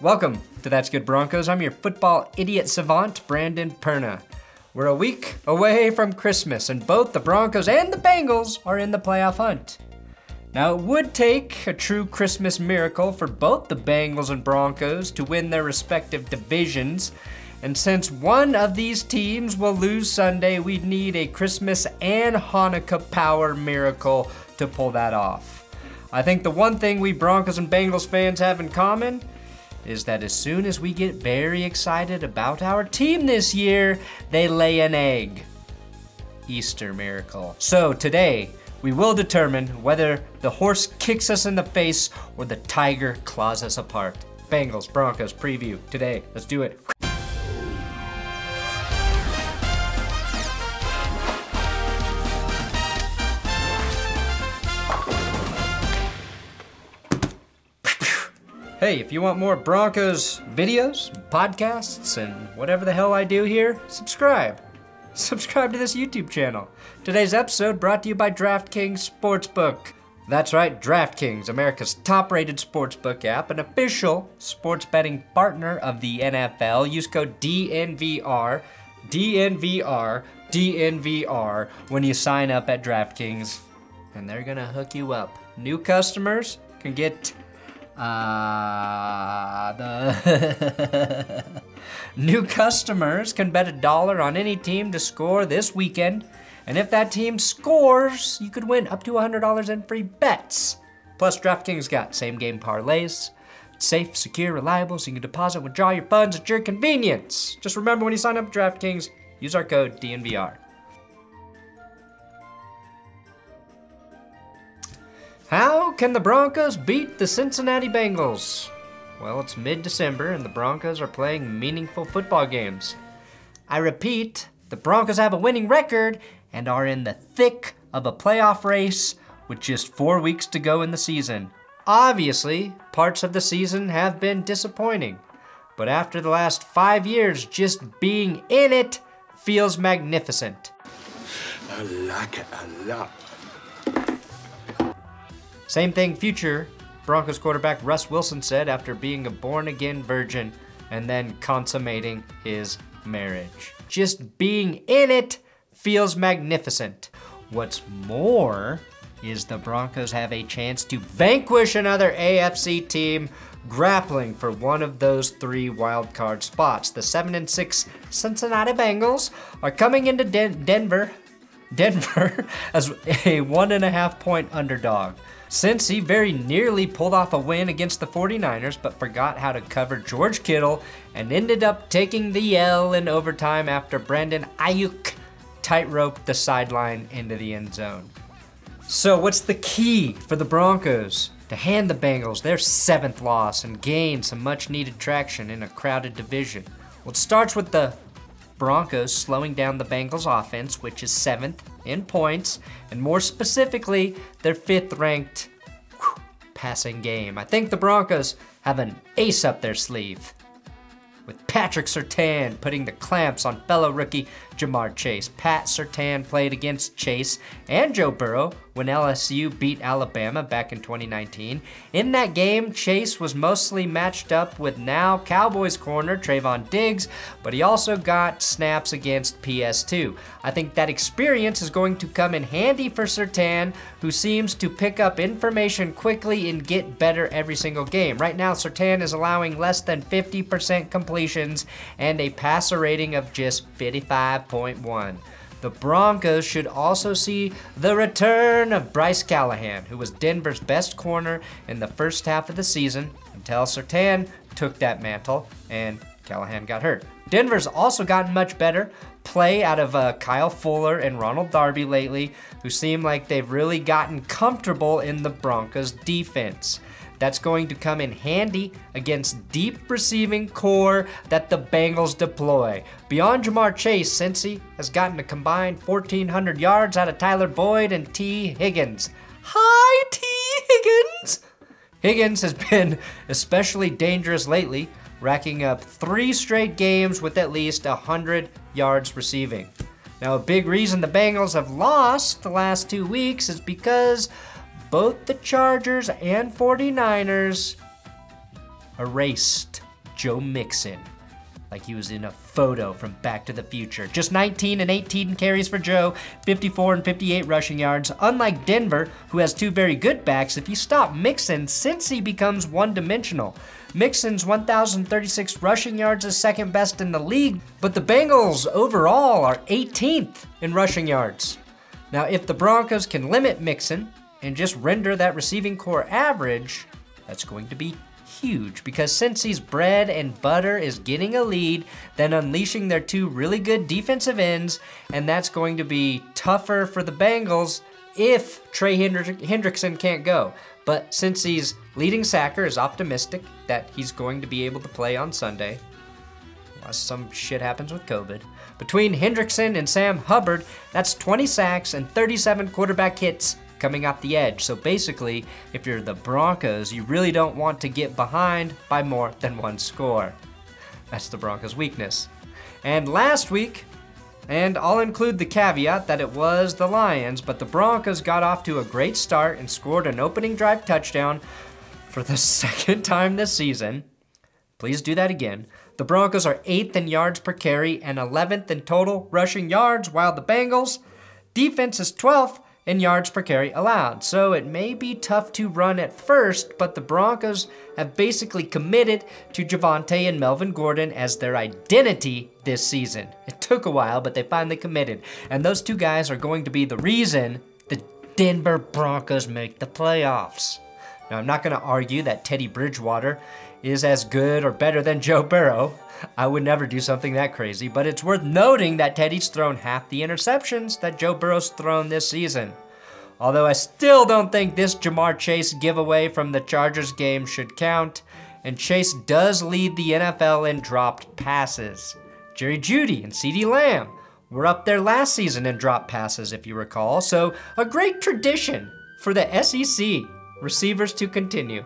Welcome to That's Good Broncos. I'm your football idiot savant, Brandon Perna. We're a week away from Christmas, and both the Broncos and the Bengals are in the playoff hunt. Now, it would take a true Christmas miracle for both the Bengals and Broncos to win their respective divisions, and since one of these teams will lose Sunday, we'd need a Christmas and Hanukkah power miracle to pull that off. I think the one thing we Broncos and Bengals fans have in common is that as soon as we get very excited about our team this year, they lay an egg. Easter miracle. So today, we will determine whether the horse kicks us in the face or the tiger claws us apart. Bengals, Broncos preview today. Let's do it. Hey, if you want more Broncos videos, podcasts, and whatever the hell I do here, subscribe. Subscribe to this YouTube channel. Today's episode brought to you by DraftKings Sportsbook. That's right, DraftKings, America's top-rated sportsbook app, an official sports betting partner of the NFL. Use code DNVR when you sign up at DraftKings, and they're gonna hook you up. New customers can get new customers can bet $1 on any team to score this weekend, and if that team scores, you could win up to $100 in free bets. Plus, DraftKings got same-game parlays. It's safe, secure, reliable, so you can deposit and withdraw your funds at your convenience. Just remember, when you sign up at DraftKings, use our code DNVR. How can the Broncos beat the Cincinnati Bengals? Well, it's mid-December and the Broncos are playing meaningful football games. I repeat, the Broncos have a winning record and are in the thick of a playoff race with just 4 weeks to go in the season. Obviously, parts of the season have been disappointing, but after the last 5 years, just being in it feels magnificent. I like it a lot. Same thing future Broncos quarterback Russ Wilson said after being a born-again virgin and then consummating his marriage. Just being in it feels magnificent. What's more is the Broncos have a chance to vanquish another AFC team grappling for one of those 3 wildcard spots. The 7-6 Cincinnati Bengals are coming into Denver as a 1.5-point underdog. Cincy very nearly pulled off a win against the 49ers, but forgot how to cover George Kittle and ended up taking the L in overtime after Brandon Ayuk tight-roped the sideline into the end zone. So what's the key for the Broncos to hand the Bengals their 7th loss and gain some much-needed traction in a crowded division? Well, it starts with the Broncos slowing down the Bengals offense, which is 7th in points, and more specifically, their 5th-ranked passing game. I think the Broncos have an ace up their sleeve, with Patrick Surtain putting the clamps on fellow rookie Jamar Chase. Pat Surtain played against Chase and Joe Burrow when LSU beat Alabama back in 2019. In that game, Chase was mostly matched up with now Cowboys corner Trayvon Diggs, but he also got snaps against PS2. I think that experience is going to come in handy for Surtain, who seems to pick up information quickly and get better every single game. Right now, Surtain is allowing less than 50% completions and a passer rating of just 55.1. The Broncos should also see the return of Bryce Callahan, who was Denver's best corner in the first half of the season until Surtain took that mantle and Callahan got hurt. Denver's also gotten much better play out of Kyle Fuller and Ronald Darby lately, who seem like they've really gotten comfortable in the Broncos defense. That's going to come in handy against deep receiving core that the Bengals deploy. Beyond Jamar Chase, Cincy has gotten a combined 1,400 yards out of Tyler Boyd and T. Higgins. Hi, T. Higgins! Higgins has been especially dangerous lately, racking up 3 straight games with at least 100 yards receiving. Now, a big reason the Bengals have lost the last 2 weeks is because both the Chargers and 49ers erased Joe Mixon, like he was in a photo from Back to the Future. Just 19 and 18 carries for Joe, 54 and 58 rushing yards. Unlike Denver, who has two very good backs, if you stop Mixon, Cincy becomes one-dimensional. Mixon's 1,036 rushing yards is second best in the league, but the Bengals overall are 18th in rushing yards. Now, if the Broncos can limit Mixon and just render that receiving core average, that's going to be huge, because Cincy's bread and butter is getting a lead, then unleashing their two really good defensive ends, and that's going to be tougher for the Bengals if Trey Hendrickson can't go. But Cincy's leading sacker is optimistic that he's going to be able to play on Sunday, unless some shit happens with COVID. Between Hendrickson and Sam Hubbard, that's 20 sacks and 37 quarterback hits coming off the edge. So basically, if you're the Broncos, you really don't want to get behind by more than one score. That's the Broncos' weakness. And last week, and I'll include the caveat that it was the Lions, but the Broncos got off to a great start and scored an opening drive touchdown for the second time this season. Please do that again. The Broncos are 8th in yards per carry and 11th in total rushing yards, while the Bengals' defense is 12th in yards per carry allowed. So it may be tough to run at first, but the Broncos have basically committed to Javonte and Melvin Gordon as their identity this season. It took a while, but they finally committed. And those two guys are going to be the reason the Denver Broncos make the playoffs. Now, I'm not going to argue that Teddy Bridgewater is as good or better than Joe Burrow. I would never do something that crazy, but it's worth noting that Teddy's thrown half the interceptions that Joe Burrow's thrown this season. Although I still don't think this Jamar Chase giveaway from the Chargers game should count, and Chase does lead the NFL in dropped passes. Jerry Jeudy and CeeDee Lamb were up there last season in dropped passes, if you recall, so a great tradition for the SEC receivers to continue.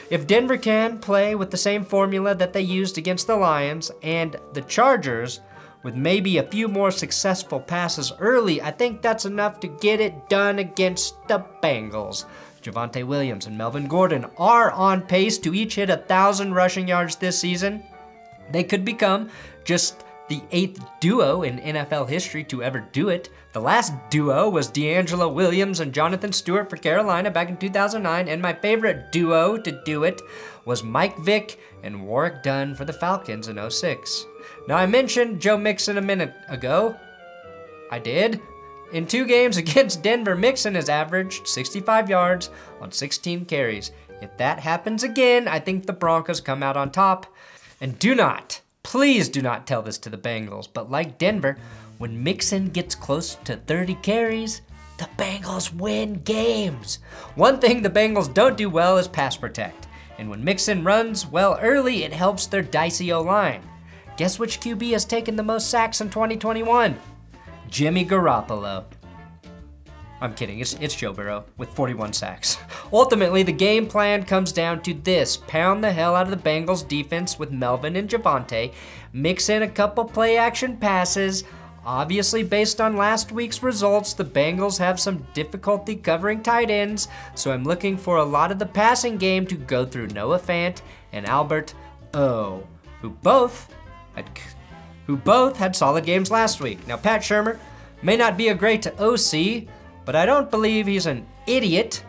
If Denver can play with the same formula that they used against the Lions and the Chargers, with maybe a few more successful passes early, I think that's enough to get it done against the Bengals. Javonte Williams and Melvin Gordon are on pace to each hit 1,000 rushing yards this season. They could become just the 8th duo in NFL history to ever do it. The last duo was D'Angelo Williams and Jonathan Stewart for Carolina back in 2009, and my favorite duo to do it was Mike Vick and Warrick Dunn for the Falcons in 2006. Now, I mentioned Joe Mixon a minute ago. I did. In 2 games against Denver, Mixon has averaged 65 yards on 16 carries. If that happens again, I think the Broncos come out on top. And do not, please do not tell this to the Bengals, but like Denver, when Mixon gets close to 30 carries, the Bengals win games. One thing the Bengals don't do well is pass protect. And when Mixon runs well early, it helps their dicey O-line. Guess which QB has taken the most sacks in 2021? Jimmy Garoppolo. I'm kidding, it's Joe Burrow with 41 sacks. Ultimately, the game plan comes down to this: pound the hell out of the Bengals defense with Melvin and Javonte, mix in a couple play action passes. Obviously, based on last week's results, the Bengals have some difficulty covering tight ends, so I'm looking for a lot of the passing game to go through Noah Fant and Albert O, who both had solid games last week. Now, Pat Shurmur may not be a great OC, but I don't believe he's an idiot.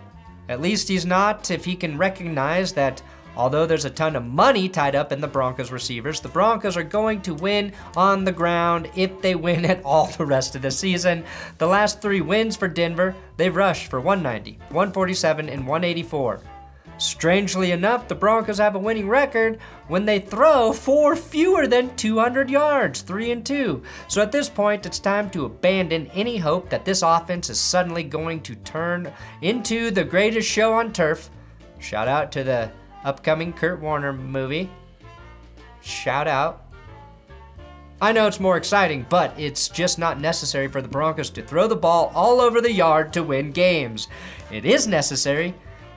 At least he's not if he can recognize that although there's a ton of money tied up in the Broncos receivers, the Broncos are going to win on the ground if they win at all the rest of the season. The last 3 wins for Denver, they've rushed for 190, 147, and 184. Strangely enough, the Broncos have a winning record when they throw 4 fewer than 200 yards, 3-2. So at this point, it's time to abandon any hope that this offense is suddenly going to turn into the greatest show on turf. Shout out to the upcoming Kurt Warner movie. Shout out. I know it's more exciting, but it's just not necessary for the Broncos to throw the ball all over the yard to win games. It is necessary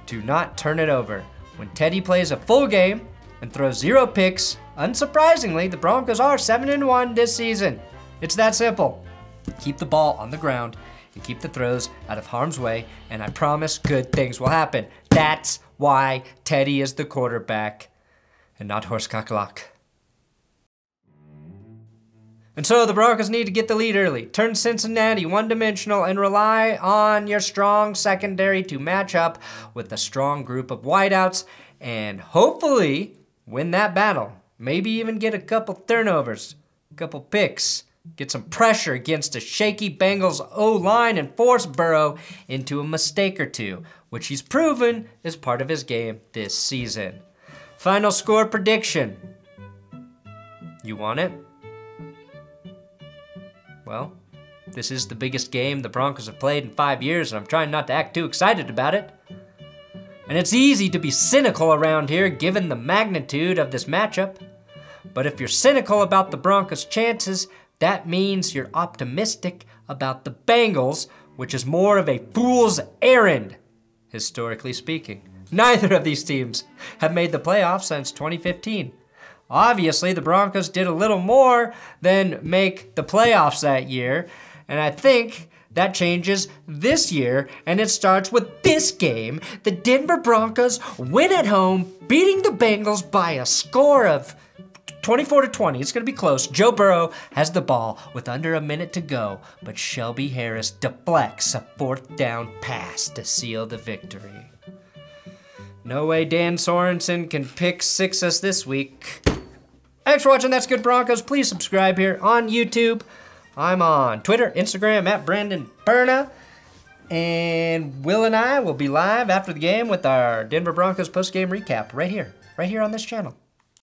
to not turn it over. When Teddy plays a full game and throws 0 picks, unsurprisingly, the Broncos are 7-1 this season. It's that simple. Keep the ball on the ground and keep the throws out of harm's way, and I promise good things will happen. That's why Teddy is the quarterback. and not horsecock-lock. And so the Broncos need to get the lead early, turn Cincinnati one-dimensional, and rely on your strong secondary to match up with a strong group of wideouts and hopefully win that battle. Maybe even get a couple turnovers, a couple picks, get some pressure against a shaky Bengals O-line and force Burrow into a mistake or two, which he's proven is part of his game this season. Final score prediction. You want it? Well, this is the biggest game the Broncos have played in 5 years, and I'm trying not to act too excited about it. And it's easy to be cynical around here given the magnitude of this matchup. But if you're cynical about the Broncos' chances, that means you're optimistic about the Bengals, which is more of a fool's errand, historically speaking. Neither of these teams have made the playoffs since 2015. Obviously, the Broncos did a little more than make the playoffs that year, and I think that changes this year, and it starts with this game. The Denver Broncos win at home, beating the Bengals by a score of 24-20. It's going to be close. Joe Burrow has the ball with under a minute to go, but Shelby Harris deflects a 4th down pass to seal the victory. No way Dan Sorensen can pick 6 us this week. Thanks for watching That's Good Broncos. Please subscribe here on YouTube. I'm on Twitter, Instagram, at Brandon Perna. And Will and I will be live after the game with our Denver Broncos post-game recap right here on this channel.